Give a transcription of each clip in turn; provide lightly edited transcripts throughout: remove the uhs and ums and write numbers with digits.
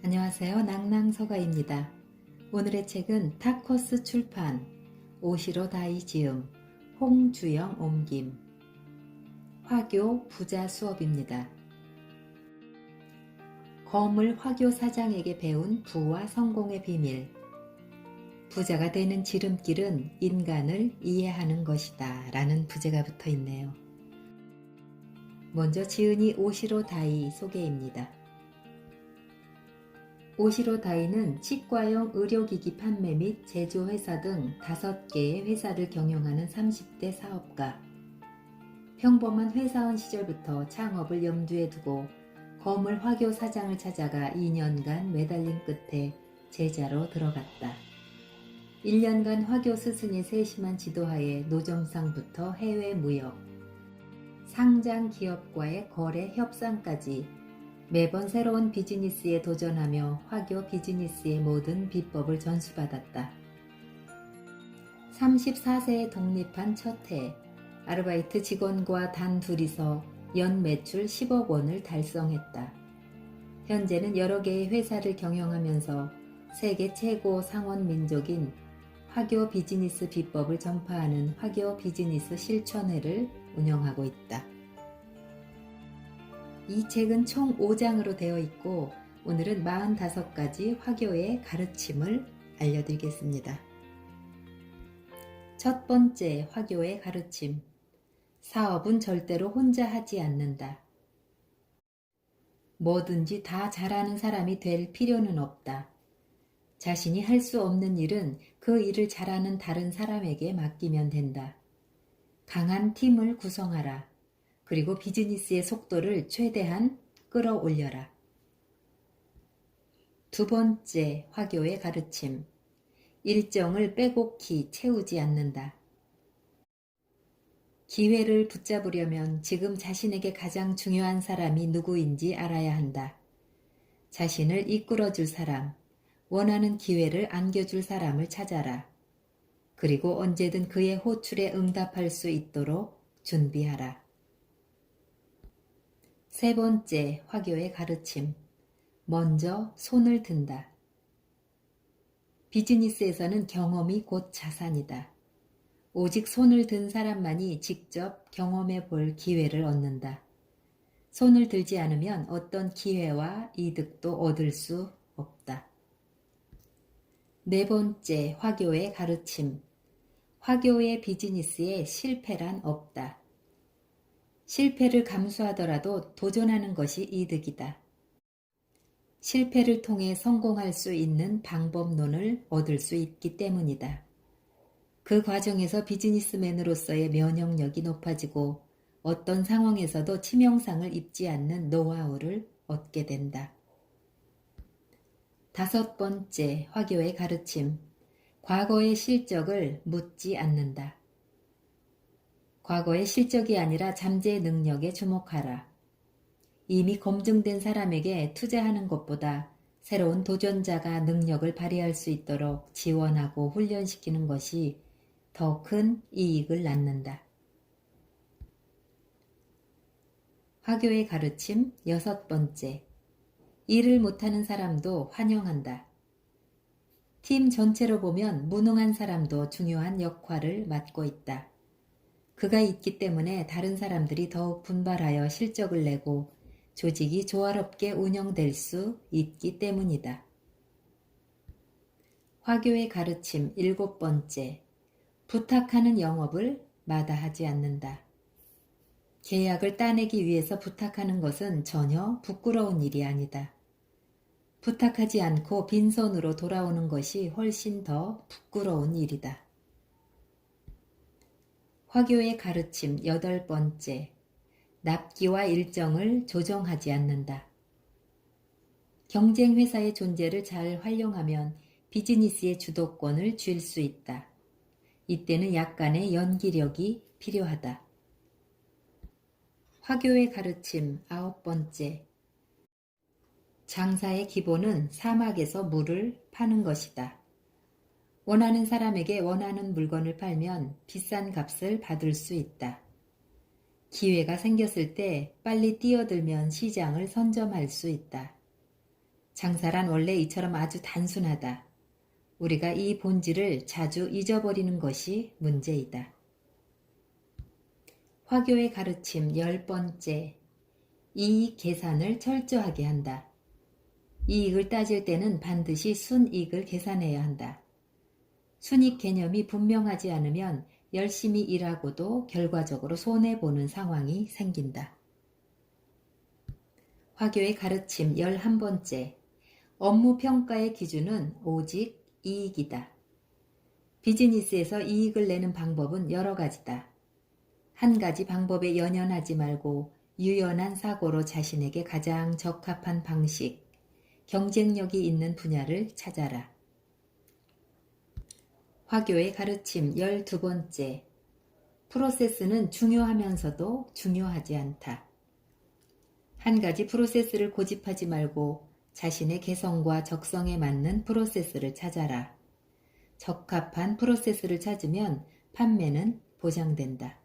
안녕하세요. 낭낭서가입니다. 오늘의 책은 타커스 출판, 오시로 다이 지음, 홍주영 옮김, 화교 부자 수업입니다. 거물 화교 사장에게 배운 부와 성공의 비밀. 부자가 되는 지름길은 인간을 이해하는 것이다 라는 부제가 붙어 있네요. 먼저 지은이 오시로 다이 소개입니다. 오시로 다이는 치과용 의료기기 판매 및 제조회사 등 5개의 회사를 경영하는 30대 사업가. 평범한 회사원 시절부터 창업을 염두에 두고 거물 화교 사장을 찾아가 2년간 매달린 끝에 제자로 들어갔다. 1년간 화교 스승의 세심한 지도하에 노점상부터 해외 무역, 상장 기업과의 거래 협상까지 매번 새로운 비즈니스에 도전하며 화교 비즈니스의 모든 비법을 전수받았다. 34세에 독립한 첫 해, 아르바이트 직원과 단 둘이서 연 매출 10억 원을 달성했다. 현재는 여러 개의 회사를 경영하면서 세계 최고 상원 민족인 화교 비즈니스 비법을 전파하는 화교 비즈니스 실천회를 운영하고 있다. 이 책은 총 5장으로 되어 있고 오늘은 45가지 화교의 가르침을 알려드리겠습니다. 첫 번째 화교의 가르침. 사업은 절대로 혼자 하지 않는다. 뭐든지 다 잘하는 사람이 될 필요는 없다. 자신이 할 수 없는 일은 그 일을 잘하는 다른 사람에게 맡기면 된다. 강한 팀을 구성하라. 그리고 비즈니스의 속도를 최대한 끌어올려라. 두 번째 화교의 가르침. 일정을 빼곡히 채우지 않는다. 기회를 붙잡으려면 지금 자신에게 가장 중요한 사람이 누구인지 알아야 한다. 자신을 이끌어줄 사람, 원하는 기회를 안겨줄 사람을 찾아라. 그리고 언제든 그의 호출에 응답할 수 있도록 준비하라. 세 번째 화교의 가르침. 먼저 손을 든다. 비즈니스에서는 경험이 곧 자산이다. 오직 손을 든 사람만이 직접 경험해 볼 기회를 얻는다. 손을 들지 않으면 어떤 기회와 이득도 얻을 수 없다. 네 번째 화교의 가르침. 화교의 비즈니스에 실패란 없다. 실패를 감수하더라도 도전하는 것이 이득이다. 실패를 통해 성공할 수 있는 방법론을 얻을 수 있기 때문이다. 그 과정에서 비즈니스맨으로서의 면역력이 높아지고 어떤 상황에서도 치명상을 입지 않는 노하우를 얻게 된다. 다섯 번째 화교의 가르침. 과거의 실적을 묻지 않는다. 과거의 실적이 아니라 잠재 능력에 주목하라. 이미 검증된 사람에게 투자하는 것보다 새로운 도전자가 능력을 발휘할 수 있도록 지원하고 훈련시키는 것이 더 큰 이익을 낳는다. 화교의 가르침 여섯 번째. 일을 못하는 사람도 환영한다. 팀 전체로 보면 무능한 사람도 중요한 역할을 맡고 있다. 그가 있기 때문에 다른 사람들이 더욱 분발하여 실적을 내고 조직이 조화롭게 운영될 수 있기 때문이다. 화교의 가르침 일곱 번째. 부탁하는 영업을 마다하지 않는다. 계약을 따내기 위해서 부탁하는 것은 전혀 부끄러운 일이 아니다. 부탁하지 않고 빈손으로 돌아오는 것이 훨씬 더 부끄러운 일이다. 화교의 가르침 여덟 번째. 납기와 일정을 조정하지 않는다. 경쟁 회사의 존재를 잘 활용하면 비즈니스의 주도권을 쥘 수 있다. 이때는 약간의 연기력이 필요하다. 화교의 가르침 아홉 번째. 장사의 기본은 사막에서 물을 파는 것이다. 원하는 사람에게 원하는 물건을 팔면 비싼 값을 받을 수 있다. 기회가 생겼을 때 빨리 뛰어들면 시장을 선점할 수 있다. 장사란 원래 이처럼 아주 단순하다. 우리가 이 본질을 자주 잊어버리는 것이 문제이다. 화교의 가르침 10번째. 이익 계산을 철저하게 한다. 이익을 따질 때는 반드시 순이익을 계산해야 한다. 순이익 개념이 분명하지 않으면 열심히 일하고도 결과적으로 손해보는 상황이 생긴다. 화교의 가르침 11번째. 업무 평가의 기준은 오직 이익이다. 비즈니스에서 이익을 내는 방법은 여러 가지다. 한 가지 방법에 연연하지 말고 유연한 사고로 자신에게 가장 적합한 방식, 경쟁력이 있는 분야를 찾아라. 화교의 가르침 12번째. 프로세스는 중요하면서도 중요하지 않다. 한 가지 프로세스를 고집하지 말고 자신의 개성과 적성에 맞는 프로세스를 찾아라. 적합한 프로세스를 찾으면 판매는 보장된다.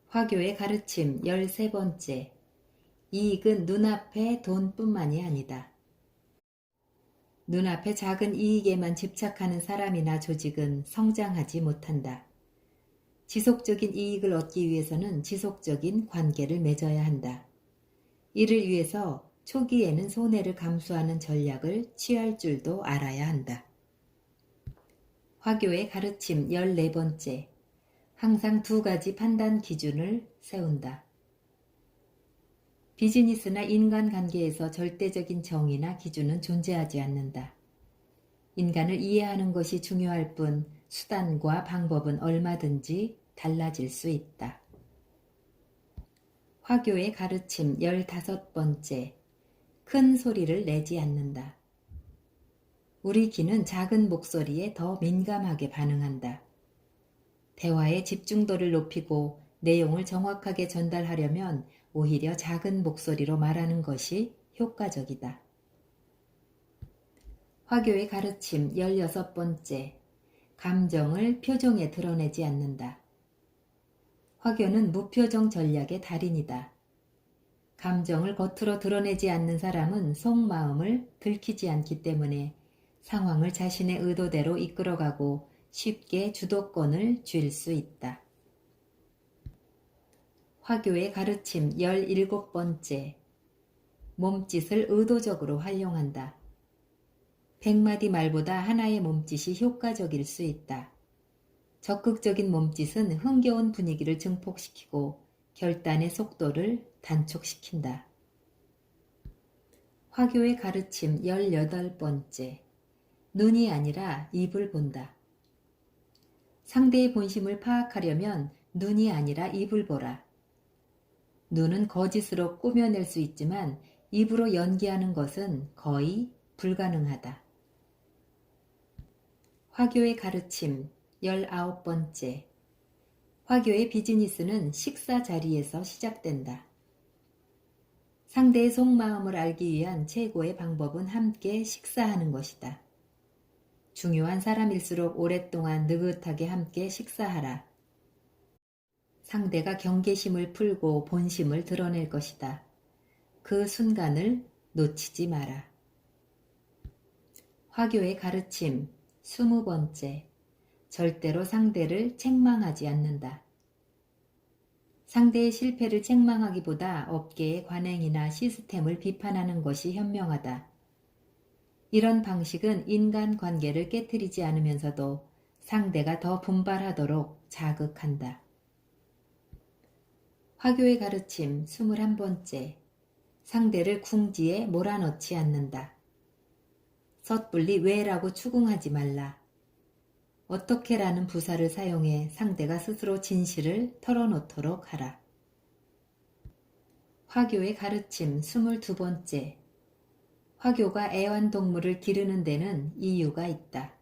화교의 가르침 13번째. 이익은 눈앞의 돈뿐만이 아니다. 눈앞의 작은 이익에만 집착하는 사람이나 조직은 성장하지 못한다. 지속적인 이익을 얻기 위해서는 지속적인 관계를 맺어야 한다. 이를 위해서 초기에는 손해를 감수하는 전략을 취할 줄도 알아야 한다. 화교의 가르침 14번째. 항상 두 가지 판단 기준을 세운다. 비즈니스나 인간관계에서 절대적인 정의나 기준은 존재하지 않는다. 인간을 이해하는 것이 중요할 뿐 수단과 방법은 얼마든지 달라질 수 있다. 화교의 가르침 15번째. 큰 소리를 내지 않는다. 우리 귀는 작은 목소리에 더 민감하게 반응한다. 대화의 집중도를 높이고 내용을 정확하게 전달하려면 오히려 작은 목소리로 말하는 것이 효과적이다. 화교의 가르침 16번째. 감정을 표정에 드러내지 않는다. 화교는 무표정 전략의 달인이다. 감정을 겉으로 드러내지 않는 사람은 속마음을 들키지 않기 때문에 상황을 자신의 의도대로 이끌어가고 쉽게 주도권을 쥘 수 있다. 화교의 가르침 17번째. 몸짓을 의도적으로 활용한다. 100마디 말보다 하나의 몸짓이 효과적일 수 있다. 적극적인 몸짓은 흥겨운 분위기를 증폭시키고 결단의 속도를 단축시킨다. 화교의 가르침 18번째. 눈이 아니라 입을 본다. 상대의 본심을 파악하려면 눈이 아니라 입을 보라. 눈은 거짓으로 꾸며낼 수 있지만 입으로 연기하는 것은 거의 불가능하다. 화교의 가르침 19번째. 화교의 비즈니스는 식사 자리에서 시작된다. 상대의 속마음을 알기 위한 최고의 방법은 함께 식사하는 것이다. 중요한 사람일수록 오랫동안 느긋하게 함께 식사하라. 상대가 경계심을 풀고 본심을 드러낼 것이다. 그 순간을 놓치지 마라. 화교의 가르침 20번째. 절대로 상대를 책망하지 않는다. 상대의 실패를 책망하기보다 업계의 관행이나 시스템을 비판하는 것이 현명하다. 이런 방식은 인간관계를 깨트리지 않으면서도 상대가 더 분발하도록 자극한다. 화교의 가르침 21번째. 상대를 궁지에 몰아넣지 않는다. 섣불리 왜라고 추궁하지 말라. 어떻게라는 부사를 사용해 상대가 스스로 진실을 털어놓도록 하라. 화교의 가르침 22번째. 화교가 애완동물을 기르는 데는 이유가 있다.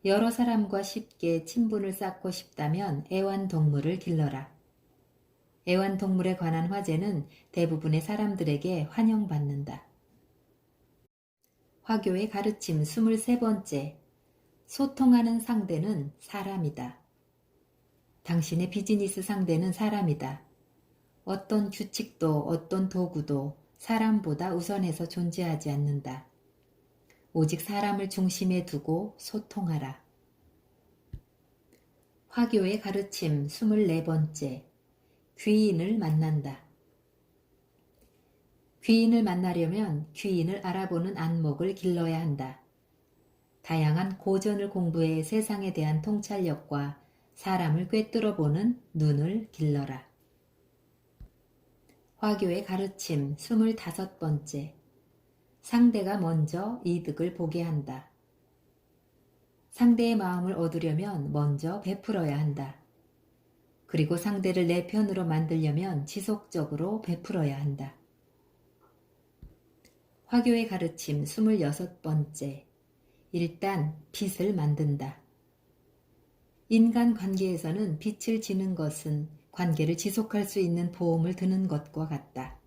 여러 사람과 쉽게 친분을 쌓고 싶다면 애완동물을 길러라. 애완동물에 관한 화제는 대부분의 사람들에게 환영받는다. 화교의 가르침 23번째. 소통하는 상대는 사람이다. 당신의 비즈니스 상대는 사람이다. 어떤 규칙도 어떤 도구도 사람보다 우선해서 존재하지 않는다. 오직 사람을 중심에 두고 소통하라. 화교의 가르침 24번째. 귀인을 만난다. 귀인을 만나려면 귀인을 알아보는 안목을 길러야 한다. 다양한 고전을 공부해 세상에 대한 통찰력과 사람을 꿰뚫어보는 눈을 길러라. 화교의 가르침 25번째. 상대가 먼저 이득을 보게 한다. 상대의 마음을 얻으려면 먼저 베풀어야 한다. 그리고 상대를 내 편으로 만들려면 지속적으로 베풀어야 한다. 화교의 가르침 26번째. 일단 빛을 만든다. 인간 관계에서는 빛을 지는 것은 관계를 지속할 수 있는 보험을 드는 것과 같다.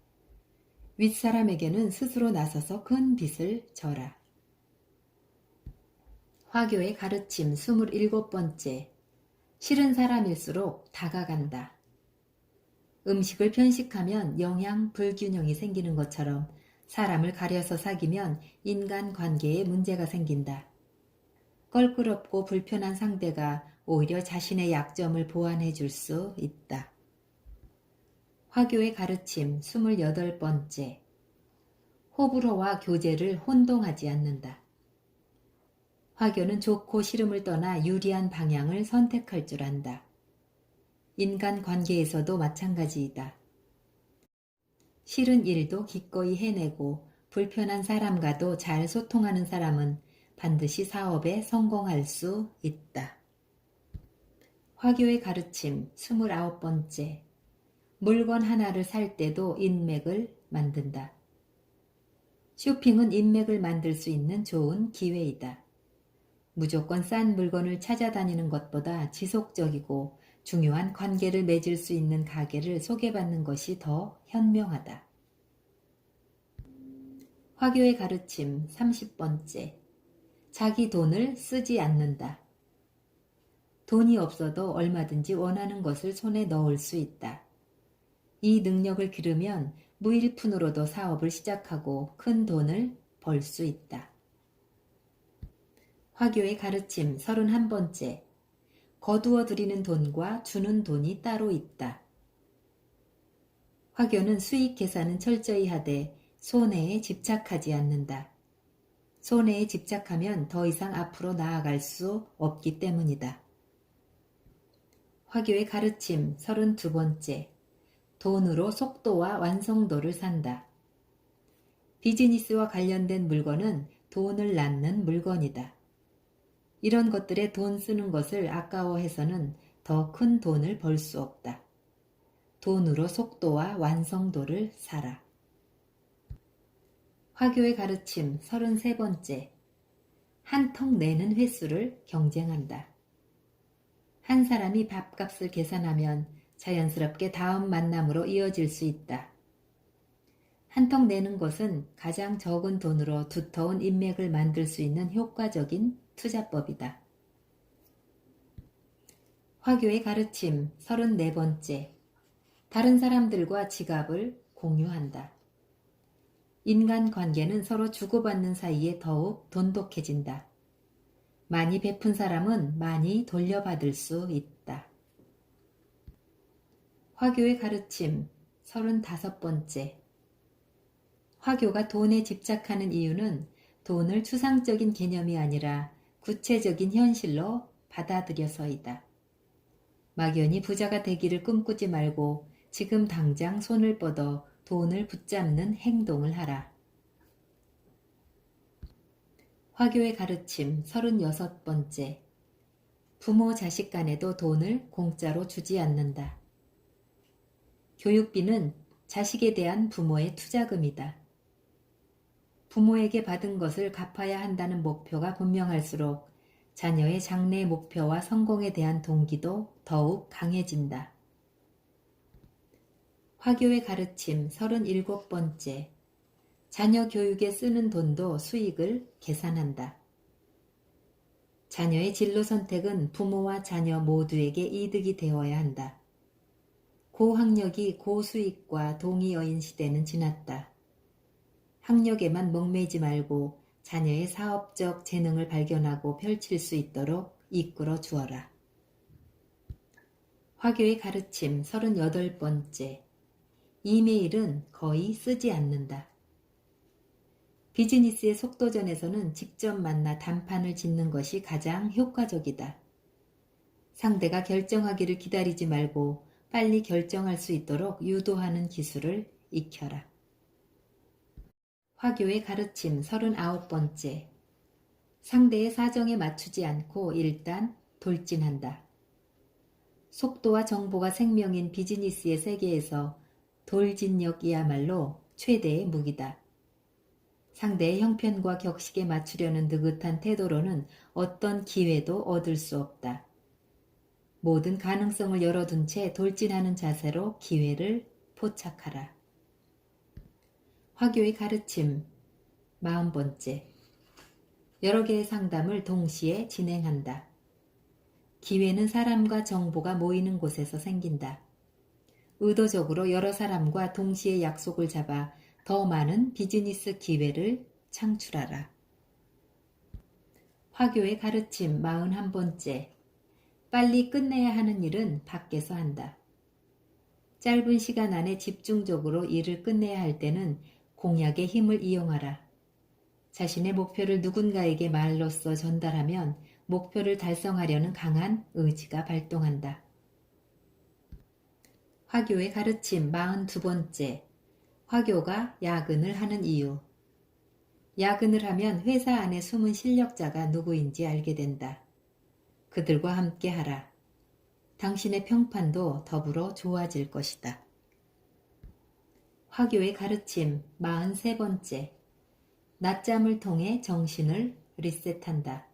윗사람에게는 스스로 나서서 큰 빛을 져라. 화교의 가르침 27번째. 싫은 사람일수록 다가간다. 음식을 편식하면 영양 불균형이 생기는 것처럼 사람을 가려서 사귀면 인간관계에 문제가 생긴다. 껄끄럽고 불편한 상대가 오히려 자신의 약점을 보완해 줄 수 있다. 화교의 가르침 28번째. 호불호와 교제를 혼동하지 않는다. 화교는 좋고 싫음을 떠나 유리한 방향을 선택할 줄 안다. 인간관계에서도 마찬가지이다. 싫은 일도 기꺼이 해내고 불편한 사람과도 잘 소통하는 사람은 반드시 사업에 성공할 수 있다. 화교의 가르침 29번째. 물건 하나를 살 때도 인맥을 만든다. 쇼핑은 인맥을 만들 수 있는 좋은 기회이다. 무조건 싼 물건을 찾아다니는 것보다 지속적이고 중요한 관계를 맺을 수 있는 가게를 소개받는 것이 더 현명하다. 화교의 가르침 30번째. 자기 돈을 쓰지 않는다. 돈이 없어도 얼마든지 원하는 것을 손에 넣을 수 있다. 이 능력을 기르면 무일푼으로도 사업을 시작하고 큰 돈을 벌 수 있다. 화교의 가르침 31번째. 거두어 들이는 돈과 주는 돈이 따로 있다. 화교는 수익 계산은 철저히 하되 손해에 집착하지 않는다. 손해에 집착하면 더 이상 앞으로 나아갈 수 없기 때문이다. 화교의 가르침 32번째. 돈으로 속도와 완성도를 산다. 비즈니스와 관련된 물건은 돈을 낳는 물건이다. 이런 것들에 돈 쓰는 것을 아까워해서는 더 큰 돈을 벌 수 없다. 돈으로 속도와 완성도를 사라. 화교의 가르침 33번째. 한턱 내는 횟수를 경쟁한다. 한 사람이 밥값을 계산하면 자연스럽게 다음 만남으로 이어질 수 있다. 한턱 내는 것은 가장 적은 돈으로 두터운 인맥을 만들 수 있는 효과적인 투자법이다. 화교의 가르침 34번째. 다른 사람들과 지갑을 공유한다. 인간관계는 서로 주고받는 사이에 더욱 돈독해진다. 많이 베푼 사람은 많이 돌려받을 수 있다. 화교의 가르침 35번째. 화교가 돈에 집착하는 이유는 돈을 추상적인 개념이 아니라 구체적인 현실로 받아들여서이다. 막연히 부자가 되기를 꿈꾸지 말고 지금 당장 손을 뻗어 돈을 붙잡는 행동을 하라. 화교의 가르침 36번째. 부모 자식 간에도 돈을 공짜로 주지 않는다. 교육비는 자식에 대한 부모의 투자금이다. 부모에게 받은 것을 갚아야 한다는 목표가 분명할수록 자녀의 장래 목표와 성공에 대한 동기도 더욱 강해진다. 화교의 가르침 37번째. 자녀 교육에 쓰는 돈도 수익을 계산한다. 자녀의 진로 선택은 부모와 자녀 모두에게 이득이 되어야 한다. 고학력이 고수익과 동의어인 시대는 지났다. 학력에만 목매지 말고 자녀의 사업적 재능을 발견하고 펼칠 수 있도록 이끌어 주어라. 화교의 가르침 38번째. 이메일은 거의 쓰지 않는다. 비즈니스의 속도전에서는 직접 만나 단판을 짓는 것이 가장 효과적이다. 상대가 결정하기를 기다리지 말고 빨리 결정할 수 있도록 유도하는 기술을 익혀라. 화교의 가르침 39번째. 상대의 사정에 맞추지 않고 일단 돌진한다. 속도와 정보가 생명인 비즈니스의 세계에서 돌진력이야말로 최대의 무기다. 상대의 형편과 격식에 맞추려는 느긋한 태도로는 어떤 기회도 얻을 수 없다. 모든 가능성을 열어둔 채 돌진하는 자세로 기회를 포착하라. 화교의 가르침 40번째. 여러 개의 상담을 동시에 진행한다. 기회는 사람과 정보가 모이는 곳에서 생긴다. 의도적으로 여러 사람과 동시에 약속을 잡아 더 많은 비즈니스 기회를 창출하라. 화교의 가르침 41번째. 빨리 끝내야 하는 일은 밖에서 한다. 짧은 시간 안에 집중적으로 일을 끝내야 할 때는 공약의 힘을 이용하라. 자신의 목표를 누군가에게 말로써 전달하면 목표를 달성하려는 강한 의지가 발동한다. 화교의 가르침 42번째. 화교가 야근을 하는 이유. 야근을 하면 회사 안에 숨은 실력자가 누구인지 알게 된다. 그들과 함께 하라. 당신의 평판도 더불어 좋아질 것이다. 화교의 가르침 43번째. 낮잠을 통해 정신을 리셋한다.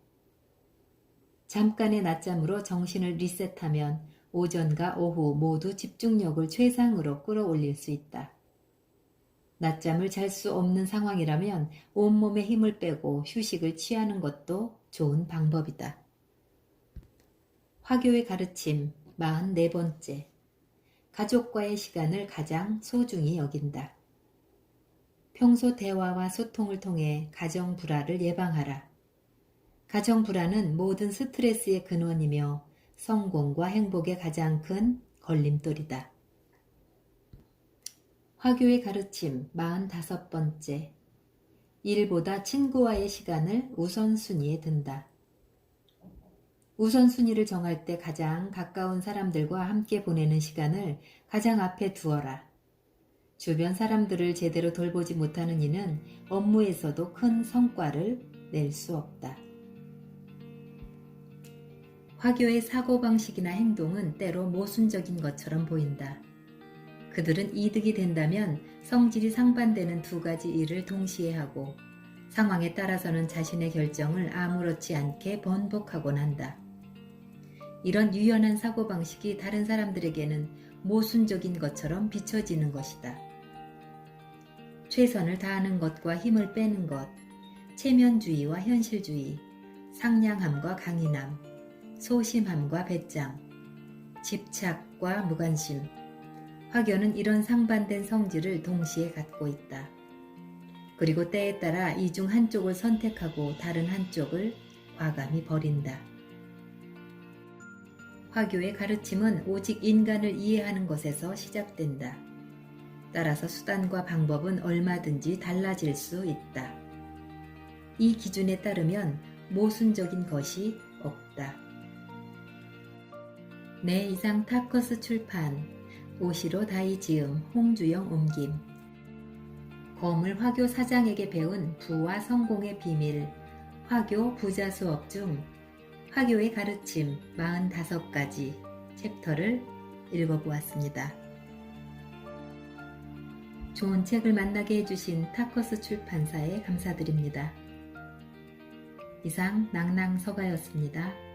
잠깐의 낮잠으로 정신을 리셋하면 오전과 오후 모두 집중력을 최상으로 끌어올릴 수 있다. 낮잠을 잘 수 없는 상황이라면 온몸에 힘을 빼고 휴식을 취하는 것도 좋은 방법이다. 화교의 가르침 44번째. 가족과의 시간을 가장 소중히 여긴다. 평소 대화와 소통을 통해 가정 불화를 예방하라. 가정 불화는 모든 스트레스의 근원이며 성공과 행복의 가장 큰 걸림돌이다. 화교의 가르침 45번째. 일보다 친구와의 시간을 우선순위에 둔다. 우선순위를 정할 때 가장 가까운 사람들과 함께 보내는 시간을 가장 앞에 두어라. 주변 사람들을 제대로 돌보지 못하는 이는 업무에서도 큰 성과를 낼 수 없다. 화교의 사고방식이나 행동은 때로 모순적인 것처럼 보인다. 그들은 이득이 된다면 성질이 상반되는 두 가지 일을 동시에 하고 상황에 따라서는 자신의 결정을 아무렇지 않게 번복하곤 한다. 이런 유연한 사고방식이 다른 사람들에게는 모순적인 것처럼 비춰지는 것이다. 최선을 다하는 것과 힘을 빼는 것, 체면주의와 현실주의, 상냥함과 강인함, 소심함과 배짱, 집착과 무관심. 화교는 이런 상반된 성질을 동시에 갖고 있다. 그리고 때에 따라 이 중 한쪽을 선택하고 다른 한쪽을 과감히 버린다. 화교의 가르침은 오직 인간을 이해하는 것에서 시작된다. 따라서 수단과 방법은 얼마든지 달라질 수 있다. 이 기준에 따르면 모순적인 것이 없다. 네, 이상 타커스 출판, 오시로 다이지음, 홍주영 옮김. 거물 화교 사장에게 배운 부와 성공의 비밀, 화교 부자 수업 중 화교의 가르침 45가지 챕터를 읽어보았습니다. 좋은 책을 만나게 해주신 타커스 출판사에 감사드립니다. 이상 낭낭서가였습니다.